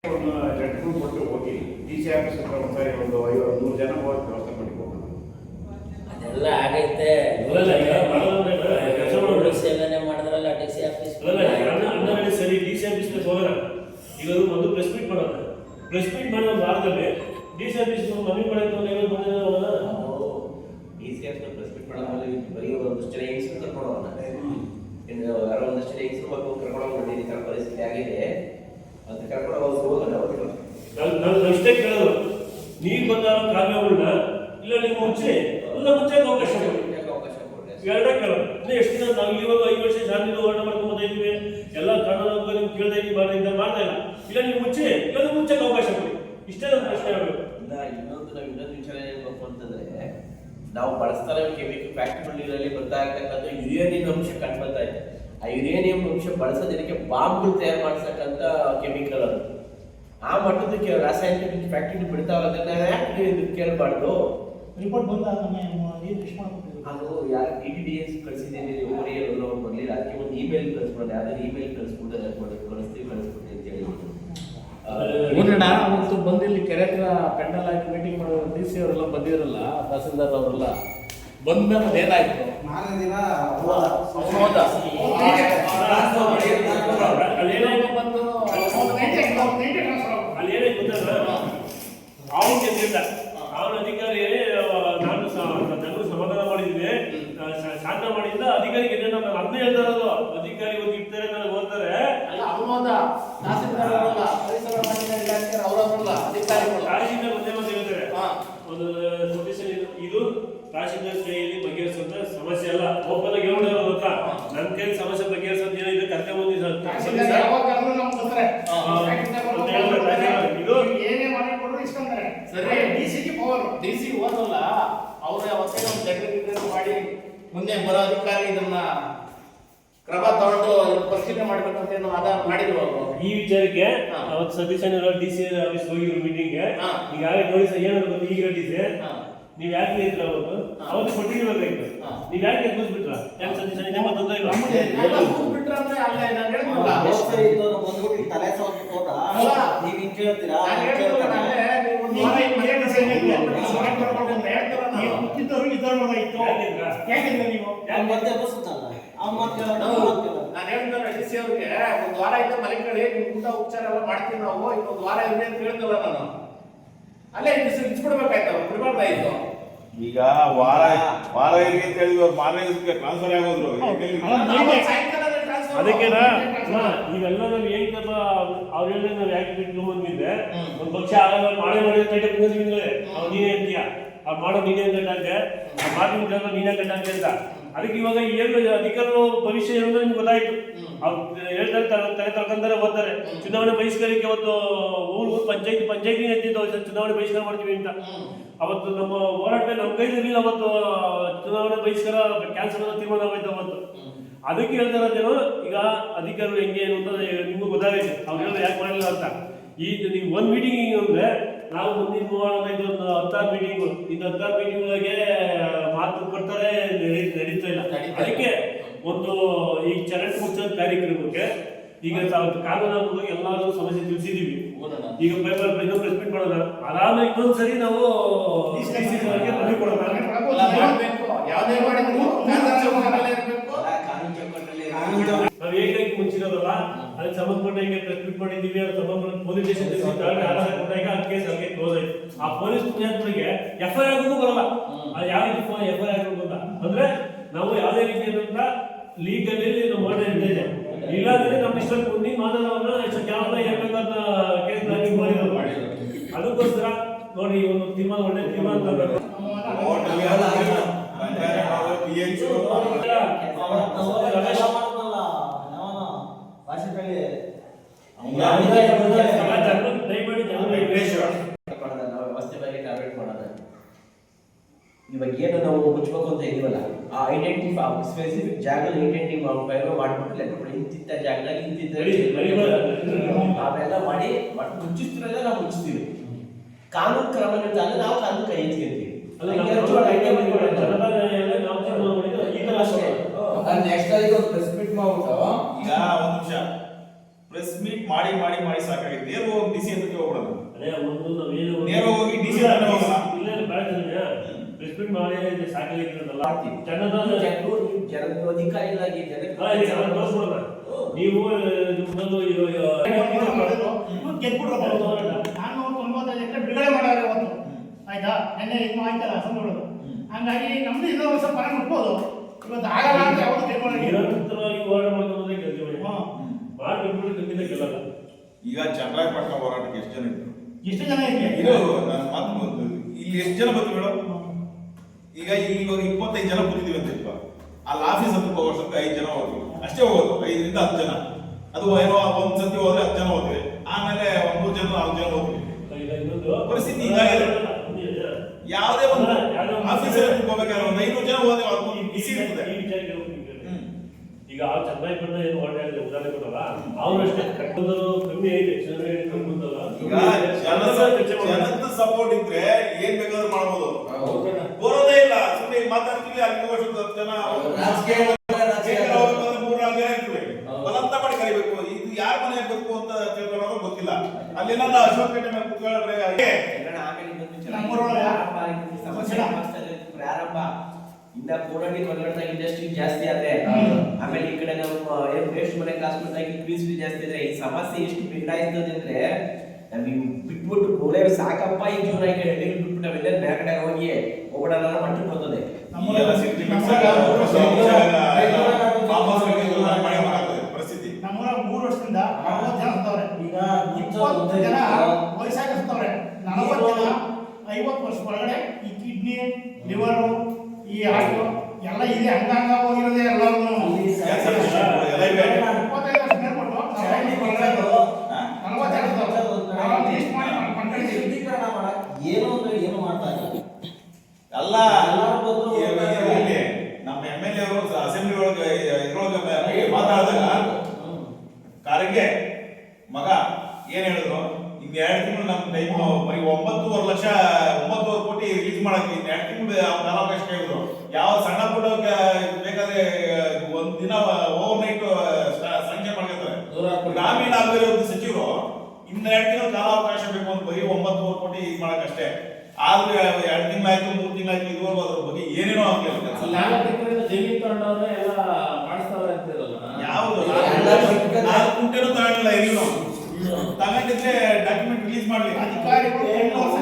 ಒಂದು ಲೆಟರ್ ಕೊಟ್ಟು ಹೋಗಿ ಡಿ.ಸಿ ಆಫೀಸ್ ಹತ್ರ ಒಂದ್ಸಾರಿ ಒಂದು 500 ಜನ ಹೋಗಿ ವ್ಯವಸ್ಥೆ ಮಾಡಿಕೊಂಡು ಅದೆಲ್ಲ ಆಗೈತೆ. ಸೇವೆನೆ ಮಾಡಿದ್ರಲ್ಲ ಡಿ.ಸಿ ಆಫೀಸ್ ಅಂದ್ರೆ ಸರಿ ಡಿ.ಸಿ ಆಫೀಸ್ಗೆ ಹೋಗೋಣ. ಈಗ ಒಂದು ಪ್ರೆಸ್ ಮೀಟ್ ಮಾಡೋಣ. ಪ್ರೆಸ್ ಮೀಟ್ ಮಾಡೋ ಭಾಗದಲ್ಲಿ ಡಿ.ಸಿ ಆಫೀಸ್ ಮನವಿ ಮಾಡೋದು ಡಿ.ಸಿ ಆಫೀಸ್ ಪ್ರೆಸ್ ಮೀಟ್ ಮಾಡೋದ್ರಲ್ಲಿ ಬರೀ ಒಂದಷ್ಟು ಜನ ಹೆಂಗಸರು ಕರ್ಕೊಂಡು ಹೋಗೋಣ. ಯಾರೋ ಒಂದಷ್ಟು ಜನ ಹೆಂಗಸರು ಮಕ್ಕಳು ಕರ್ಕೊಂಡು ಹೋಗ್ಬಿಟ್ಟು ಈ ಥರ ಪರಿಸ್ಥಿತಿ ಆಗಿದೆ ಅಂತ ಕರ್ಕೊಂಡು ಹೋಗೋಣ. ನಾನು ಇಷ್ಟೇ ಕೇಳೋದು, ನೀವು ಬಂದ ಕಾವ್ಯಗಳನ್ನ ಇಲ್ಲ ನೀವು ಮುಂಚೆ ಅವಕಾಶ ಕೊಡಿ. ಎರಡೇ ಕೇಳೋದು. ಎಷ್ಟು ದಿನ ನಾವು ಇವಾಗ 5 ವರ್ಷ ಶಾಂತಿ ಹೋರಾಟ ಮಾಡ್ಕೊಂಡ್ ಇದ್ವಿ, ಎಲ್ಲ ಕಾನೂನು ನೀವು ಕೇಳ್ತಾ ಇದ್ದೀವಿ ಮಾಡ್ತಾ ಇಲ್ಲ ನೀವು ಮುಂಚೆ ಅವಕಾಶ ಕೊಡಿ. ಇಷ್ಟೇ ನನ್ನ ಪ್ರಶ್ನೆ ಆಗಬೇಕು. ಇಲ್ಲ ಇನ್ನೊಂದು ವಿಚಾರ ಹೇಳ್ಬೇಕು ಅಂತಂದ್ರೆ, ನಾವು ಬಳಸ್ತಾ ಇರೋ ಕೆಮಿಕಲ್ ಫ್ಯಾಕ್ಟ್ರಿಗಳಲ್ಲಿ ಬರ್ತಾ ಇರ್ತಕ್ಕಂಥ ಯುರೇನಿಯಂ ಅಂಶ ಕಂಡು ಬರ್ತಾ ಇದೆ. ಆ ಯುರೇನಿಯಂ ಅಂಶ ಬಳಸೋದಕ್ಕೆ ಬಾಂಬ್ಗಳು ತಯಾರು ಮಾಡ್ಸಕ್ಕಂಥ ಕೆಮಿಕಲ್ ಅದು. ಆ ಮಟ್ಟದ ರಾಸಾಯನಿಕ ಫ್ಯಾಕ್ಟ್ರಿ ಬಿಡ್ತಾ ಇರೋದನ್ನ ಯಾಕೆ ಕೇಳಬಾರ್ದು? ರಿಪೋರ್ಟ್ ಬಂದಾಗ ಅದು ಯಾರು TTDS ಕಳಿಸಿದ್ದೀನಿ ಒಬ್ಬರಿಗೆ ಬರಲಿ, ಅದಕ್ಕೆ ಒಂದು ಇಮೇಲ್ ಕಳಿಸ್ಬಿಡೋದು, ಯಾವ್ದಾದ್ರು ಇಮೇಲ್ ಕಳಿಸ್ಬಿಟ್ಟು ಕಳಿಸ್ತೀವಿ ಅಂತ ಹೇಳಿ ಅವತ್ತು ಬಂದು ಇಲ್ಲಿ ಕೆರೆ ಹತ್ರ ಪೆಂಡಲ್ ಹಾಕಿ ಮೀಟಿಂಗ್ ಮಾಡೋ DC ಅವರೆಲ್ಲ ಬಂದಿರಲ್ಲ, ತಹಸೀಲ್ದಾರ್ ಅವರೆಲ್ಲ ಬಂದ್ಮೇಲೆ ಅದೇನಾಯ್ತು ಮಾರನೇ ದಿನ ಅವನ ಅಧಿಕಾರಿ ನಾನು ಸಮಾಧಾನ ಮಾಡಿದ್ದೀನಿ, ಶಾಂತ ಮಾಡಿದ್ದ ಅಧಿಕಾರಿಗೆ ನಾನು ಅದನ್ನೇ ಹೇಳ್ತಾ ಇರೋದು. ಅಧಿಕಾರಿ ಒಂದು ಇರ್ತಾರೆ, ನನಗೆ ಓದ್ತಾರೆ ತಹಶೀಲ್ದಾರ್ ಒಂದೇ ಮಾತು ಹೇಳ್ತಾರೆ, ಒಂದು ಸೊಲ್ಯೂಷನ್ ಇದು ತಹಶೀಲ್ದಾರ್ ಕೈಯಲ್ಲಿ ಬಗೆಹರಿಸುವಂತ ಸಮಸ್ಯೆ ಅಲ್ಲ. ಒಬ್ಬನ ಹೇಳ್ಬಿಡೋದು ಗೊತ್ತಾ, ನನ್ನ ಕೈಯಲ್ಲಿ ಸಮಸ್ಯೆ ಬಗೆಹರಿಸೋದು ಏನಿದೆ ಕರ್ಕೊಂಡ್ಬಂದಿ DC ಓದಲ್ಲ ಅವ್ರ ಅವತ್ತೇ ಒಂದು ಜಗಳ ಮಾಡಿ ಮುಂದೆ ಬರೋ ಅಧಿಕಾರಿ ಇದನ್ನ ಕ್ರಮ ತಗೊಂಡು ಪರಿಶೀಲನೆ ಮಾಡ್ಬೇಕಂತ ಏನೋ ಆಧಾರ ಮಾಡಿದ್ರು. ಈ ವಿಚಾರಕ್ಕೆ ಅವತ್ತು ಸತೀಶ್ DC ಆಫೀಸ್ ಹೋಗಿದ್ರು ಮೀಟಿಂಗ್ಗೆ. ಈಗಾಗಲೇ ನೋಡಿ ಸರ್ ಏನಾದ್ರು ಗೊತ್ತು, ಈಗ ಡಿ.ಸಿ ನೀವ್ ಯಾಕೆ ಇದ್ರ ಅವತ್ತು ಕೊಟ್ಟಿರ್ಬೇಕಾಯ್ತು, ನೀವ್ ಯಾಕೆ ಎದ್ಬಿಟ್ರ? ಯಾಕೆ ಸತೀಶ್ ನಿಮ್ಮ ತೊಂದರೆ ಇಲ್ಲ ನಾನು ಹೇಳಿದ್ರೆ DC ಅವ್ರಿಗೆ ಒಂದು ವಾರ ಇದ್ದ ಮಲಿಕಳಿ ಊಟ ಉಪಚಾರ ಎಲ್ಲ ಮಾಡ್ತೀವಿ ನಾವು, ಇನ್ನೊಂದು ವಾರ ಇದೆ ಅಂತ ಹೇಳಿದ್ನಲ್ಲ ನಾನು. ಅಲ್ಲೇ ಇಚ್ಬಿಡ್ಬೇಕಾಯ್ತು, ಬಿಡಬಾರ್ದಾಯ್ತು. ಈಗ ವಾರ ಇರಿ ಅಂತ ಹೇಳಿದ್ರು, ಅವ್ರು ಮಾರನೇ ದಿವಸಕ್ಕೆ ಟ್ರಾನ್ಸ್ಫರ್ ಆಗೋದ್ರು. ಅದಕ್ಕೆನಾ ಇವೆಲ್ಲ ನಾವು ಹೇಳ್ತಪ್ಪ ಅವ್ರು ಹೇಳಿದ್ರೆ ನಾವು ಯಾಕೆ ಬಿಟ್ಟು ಬಂದಿದ್ದೆ. ಒಂದು ಪಕ್ಷ ಆಗಲ್ಲ ಮಾಡಿ ತೈಟೆ ಬಂದಿದ್ವಿ, ನೀನೇ ಅಂತೀಯ ಅವ್ರು ಮಾಡೋ ನೀನೇ ಗಂಟೆ ಮಾತಿನ ನೀನೇ ಗಂಟೆ ಅಂತ. ಅದಕ್ಕೆ ಇವಾಗ ಏನು ಅಧಿಕಾರಿಗಳು ಭವಿಷ್ಯ ಏನಂದ್ರೆ ನಿಮ್ಗೆ ಗೊತ್ತಾಯ್ತು. ಅವ್ರು ಹೇಳ್ತಾರೆ ತಲೆ ತಳ್ಕೊಂತಾರೆ ಓದ್ತಾರೆ. ಚುನಾವಣೆ ಬಹಿಷ್ಕಾರಕ್ಕೆ ಅವತ್ತು ಊರು ಪಂಚಾಯತಿ ಎತ್ತಿದ್ದು ಚುನಾವಣೆ ಬಹಿಷ್ಕಾರ ಮಾಡ್ತೀವಿ ಅಂತ. ಅವತ್ತು ನಮ್ಮ ಹೋರಾಟ ನಮ್ಮ ಕೈಲಿರಲಿಲ್ಲ. ಅವತ್ತು ಚುನಾವಣೆ ಬಹಿಷ್ಕಾರ ಕ್ಯಾನ್ಸಲ್ ಅನ್ನೋ ತೀರ್ಮಾನ ಆಗೋಯ್ತು ಅವತ್ತು. ಅದಕ್ಕೆ ಹೇಳ್ತಾರ ಜನ ಈಗ ಅಧಿಕಾರಿಗಳು ಹೆಂಗೆ ಏನು ಅಂತ ನಿಮ್ಗೂ ಗೊತ್ತಾಗೈತೆ. ಅವ್ರು ಹೇಳಿದ್ರೆ ಯಾಕೆ ಮಾಡಲಿಲ್ಲ ಅಂತ. ಈಗ ನೀವು ಒಂದು ಮೀಟಿಂಗ್ ಅಂದ್ರೆ ನಾವು ಮುಂದಿನ ಇದೊಂದು 16 ಮೀಟಿಂಗು, ಇದು 16 ಮೀಟಿಂಗ್ಗಳಿಗೆ ಮಾತು ಕೊಡ್ತಾರೆ, ನಡೀತಾ ಇಲ್ಲ. ಅದಕ್ಕೆ ಒಂದು ಈ ಚರಂಡಿ ಮುಚ್ಚೋದು ಕಾರ್ಯಕ್ರಮಕ್ಕೆ ಈಗ ಕಾನೂನು ಎಲ್ಲಾರು ಸಮಸ್ಯೆ ತಿಳಿಸಿದೀವಿ. ಈಗ ಪೇಪರ್ ಪ್ರೆಸ್ ಮೀಟ್ ಮಾಡೋಣ, ಆರಾಮಾಗಿ ಇನ್ನೊಂದ್ಸರಿ ನಾವು ಮನವಿ ಕೊಡೋಣ. ನಾವು ಹೇಗಾಗಿ ಮುಂಚಿರೋದಲ್ಲ, ಅದಕ್ಕೆ ಸಂಬಂಧಪಟ್ಟ ಹಿಂಗೆ ಪ್ರೆಸ್ ಮೀಟ್ ಮಾಡಿದ್ದೀವಿ, ಅದು ಸಂಬಂಧಪಟ್ಟ ಪೊಲೀಸ್ ಸ್ಟೇಷನ್ ಆಧಾರ ಕೊಟ್ಟಾಗ ಆ ಕೇಸ್ ಅಲ್ಲಿಗೆ ಕ್ಲೋಸ್ ಆಯ್ತು. ಆ ಪೊಲೀಸ್ ಪುಣ್ಯಾತ್ಮರಿಗೆ FIR ಆಗೋದು ಬರಲ್ಲ. ಅದು ಯಾವ ರೀತಿ FIR ಆಗಬೇಕು ಅಂತ ಅಂದ್ರೆ ನಾವು ಯಾವುದೇ ರೀತಿಯಾದಂತ ಲೀಗಲ್ಲಿ ನಾವು ಮಾಡೇ ಇದೆ. ಇಲ್ಲಾಂದ್ರೆ ನಮ್ಮ ಇಷ್ಟಕ್ಕೆ ಮುಂದೆ ಮಾತಾಡೋಣ ಕೇವಲ ಹೇಳ್ಬೇಕಾದ ಕೇಸ್ ಮಾಡಿರೋದು. ಅದಕ್ಕೋಸ್ಕರ ನೋಡಿ ಒಂದು ತೀರ್ಮಾನ, ಒಳ್ಳೆ ತೀರ್ಮಾನ ತರಬೇಕು. ಇವಾಗ ಏನು ನಾವು ಮುಚ್ಚಬೇಕು ಅಂತ ಇದೀವಲ್ಲ, ಆ ಐಡೆಂಟಿಫೈ ಸ್ಪೆಸಿಫಿಕ್ ಜಾಗ ಐಡೆಂಟಿಫೈ ಮಾಡ್ಬಿಟ್ಟು ಲೆಕ್ಕ ಕೊಡಿ, ಇಂತಿಂತ ಜಾಗದಲ್ಲಿ ಇಂತಿಂತ ಅವೆಲ್ಲ ಮಾಡಿ ಮುಚ್ಚಿಸ್ತಿರಲ್ಲ ನಾವು ಮುಚ್ಚಿಸ್ತೀವಿ. ಕಾನೂನು ಕ್ರಮ ಅಂದ್ರೆ ನಾವು ಕಾನೂನು ಕೈ ಎತ್ತೀವಿ. ನೆಕ್ಸ್ಟ್ ಪ್ರೆಸ್ ಮೀಟ್ ಮಾಡ್ಬಿಟ್ಟು ಈಗ ಒಂದು ನಿಮಿಷ ಪ್ರೆಸ್ ಮೀಟ್ ಮಾಡಿ ಸಾಕಾಗಿದೆ. ನೇರವಾಗಿ DC ಅದೇ ಒಂದು ನಾವೇನು ನೇರ ಹೋಗಿ DC ಹತ್ರನೇ ಹೋಗೋಣ. ಇಲ್ಲ ಬೆಳೆದ್ರೆ ಪ್ರೆಸ್ಮೆಂಟ್ ಮಾಡಿ ಸಾಕಾಗಿರೋದಲ್ಲ ಚೆನ್ನದ ಜನರು ಅಧಿಕಾರಿಗಳಾಗಿ ಜನಕ್ಕೆ ತೋರಿಸ್ಬಿಡೋಣ ನೀವು ನಿಮ್ಮದು ನಾನು 95 ಎಕರೆ ಬಿಡುಗಡೆ ಮಾಡೋರು ಇವತ್ತು ಆಯ್ತಾ ನೆನ್ನೆ ಇದು ಆಯ್ತಲ್ಲ ಅಸೆಂಬ್ಲಿಗಳು ಹಂಗಾಗಿ ನಮ್ದು ಇನ್ನೂ ಒಂದು ಸ್ವಲ್ಪ ಮನೆ ಮುಟ್ಬೋದು ಇವತ್ತು ಆಗಲ್ಲ ಅಂತ ಯಾವುದು ತಿಳ್ಕೊಳ್ಳಿ ನಿರಂತರವಾಗಿ ಹೋರಾಟ ಮಾಡ್ಕೊಂಡ್ರೆ ಗೆಲ್ತೀವಿ ಮಾಡಿ ಖಂಡಿತ ಗೆಲ್ಲಲ್ಲ. ಈಗ ಚನ್ನರಾಯಪಟ್ಟಣ ಹೋರಾಟಕ್ಕೆ ಎಷ್ಟು ಜನ ಇದ್ರು? ಎಷ್ಟು ಜನ ಇದೆ ಇದು ನನ್ನ ಮಾತು ಬಂದು ಇಲ್ಲಿ ಎಷ್ಟು ಜನ ಬರ್ತೀವಿ ಮೇಡಮ್? ಈಗ ಇಲ್ಲಿ ಇವಾಗ 25 ಜನ ಕೂತಿದ್ದೀವಿ ಅಂತ ಇಪ್ಪ ಅಲ್ಲಿ ಆಫೀಸ್ ಹತ್ರ ಹೋಗೋಷ್ಟಕ್ಕೆ 5 ಜನ ಹೋಗ್ತೀವಿ ಅಷ್ಟೇ ಹೋಗೋದು, 5 ರಿಂದ 10 ಜನ. ಅದು ಏನೋ ಒಂದ್ ಸತಿ ಹೋದ್ರೆ 10 ಜನ ಹೋಗ್ತೀವಿ, ಆಮೇಲೆ 3 ಜನ 4 ಜನ ಹೋಗ್ತೀವಿ. ಪರಿಸ್ಥಿತಿ ಹೀಗಾಗಿದೆ. ಯಾವುದೇ ಒಂದು ಆಫೀಸ್ ಹೋಗ್ಬೇಕಾದ್ರೆ ಒಂದು 500 ಜನ ಹೋದ್ರೆ ಅವ್ರಿಗೆ ಬಿಸಿ ಇರ್ತದೆ. ಈಗ ಆ ಚನ್ನರಾಯಪಟ್ಟಣ ಏನು ಹೋರಾಟ ಉದಾಹರಣೆ ಕೊಡಲ್ಲ ಅವ್ರು ಅಷ್ಟೇ ಕಟ್ಟೋದು ಕಮ್ಮಿ ಐತೆ ಈಗ ಜನದ ಸಪೋರ್ಟ್ ಇದ್ರೆ ಏನ್ ಬೇಕಾದ್ರೂ ಮಾಡ್ಬೋದು. ಬರೋದೇ ಇಲ್ಲ, ಸುಮ್ಮನೆ ಮಾತಾಡ್ತೀವಿ ಅಲ್ಲಿ ಹೋಗೋಷ್ಟು 10 ಜನ ಬಲಂತ ಮಾಡಿ ಕರಿಬೇಕು. ಇದು ಯಾರ ಮನೆ ಬೇಕು ಅಂತ ತಿಳ್ಕೊಳ್ಳೋದು ಗೊತ್ತಿಲ್ಲ. ಅಲ್ಲೇನಲ್ಲ ಅಶೋಕ್ ಪೇಟೆ ಮೇಲೆ ಕುತ್ಕೊಂಡ್ರೆ ಪ್ರಾರಂಭ ಇನ್ನ ಕೋರಡಿ ಹೊರಗಡೆ ಇಂಡಸ್ಟ್ರಿ ಜಾಸ್ತಿ ಆದ್ರೆ ಆಮೇಲೆ ಈ ಕಡೆ ನಮ್ಮ ಏನ್ ವೇಸ್ಟ್ ಮನೆ ಕ್ಲಾಸ್ ಮಾಡ್ತಾಗಿ ಫೀಸ್ ಜಾಸ್ತಿ ಇದ್ರೆ ಈ ಸಮಸ್ಯೆ ಎಷ್ಟು ಬಿಗಡಾಯ್ತದೆ ಅಂದ್ರೆ ನಮಗೆ ಬಿಟ್ಬಿಟ್ಟು ಗೋಳೆ ಸಾಕಪ್ಪ ಈ ಜೀವನ ಈಗ ಹಳ್ಳಿಗೆ ಬಿಟ್ಬಿಟ್ಟು ನಾವೆಲ್ಲ ಬೇರೆ ಕಡೆ ಹೋಗಿ ಹೋಗೋಣ ಮಟ್ಟಕ್ಕೆ ಬರ್ತದೆ. ಪರಿಸ್ಥಿತಿ ನಮ್ಮೂರ 3 ವರ್ಷದಿಂದ 40 ಜನ ಸತ್ತವ್ರೆ. ಈಗ 20 ಜನ ವಯಸ್ಸಾಗಿ ಸತ್ತವ್ರೆ. 40 ಜನ 50 ವರ್ಷ ಒಳಗಡೆ ಈ ಕಿಡ್ನಿ ಲಿವರ್ ಈ ಹಾರ್ಟ್ ಎಲ್ಲ ಇದೆ, ಅಂಗಾಂಗ ಹೋಗಿರೋದೇ ಎಲ್ಲರೂ 25 ವರ್ಷ ಮೇಲ್ಪಟ್ಟು 40 ಜನ ಸತ್ತವ್ರೆ. ನಾವು ಲೀಸ್ಟ್ ಮಾಡಿ ಮಾಡ್ಕೊಂಡಿದ್ದೀವಿ. ಶುದ್ಧೀಕರಣ ಮಾಡಕ್ ಏನು ಮಾಡ್ತಾ ಇಲ್ಲ. ಅಲ್ಲ ಇಲ್ಲಿ ನಮ್ಮ MLA ಅವರು ಅಸೆಂಬ್ಲಿ ಒಳಗೆ ಇದ್ರೊಳಗೆ ಮಾತಾಡಿದಾಗ ಕಾರಿಗೆ ಮಗ ಏನ್ ಹೇಳಿದ್ರು, ಇನ್ 2 ತಿಂಗಳು ನಮ್ ಟೈಮ್ ಬರೀ 9.5 ಲಕ್ಷ 9.5 ಕೋಟಿ ರಿಲೀಸ್ ಮಾಡಕ್ಕೆ ಇನ್ 2 ತಿಂಗಳು ಕಾಲಾವಕಾಶ ಹೇಳಿದ್ರು. ಯಾವ ಸಣ್ಣ ಪುಟ್ಟ ಬೇಕಾದ್ರೆ ಒಂದ್ ದಿನ ಓವರ್ ನೈಟ್ ಸಂಖ್ಯೆ ಮಾಡ್ಕೊತಾರೆ. ಗ್ರಾಮೀಣಾಭಿವೃದ್ಧಿ ಸಚಿವರು ಇನ್ನ 2 ತಿಂಗಳು ಕಾಲಾವಕಾಶ ಬೇಕು ಅಂತ ಬರೀ 9.5 ಕೋಟಿ ಇದು ಮಾಡಕ್ಕಷ್ಟೇ. ಆದ್ರೆ 2 ತಿಂಗಳಾಯ್ತು 3 ತಿಂಗಳಾಯ್ತು ಇದುವರೆಗೂ ಅದ್ರ ಬಗ್ಗೆ ಏನೇನೋ ಆಗ್ಲಿಲ್ಲ. ಜಮೀನ್ ತಗೊಂಡವ್ರೆ ಎಲ್ಲ ಮಾಡಿಸ್ತಾವ್ರೆ ಅಂತಿರಲ್ಲ. ಯಾವುದು 4 ಗುಂಟೆನೂ ತಗೊಂಡಿಲ್ಲ. ಏನು ತಗೊಂಡಿದ್ರೆ ಡಾಕ್ಯುಮೆಂಟ್ ರಿಲೀಸ್ ಮಾಡ್ಲಿ. ಅಧಿಕಾರಿಗಳು 8 ವರ್ಷ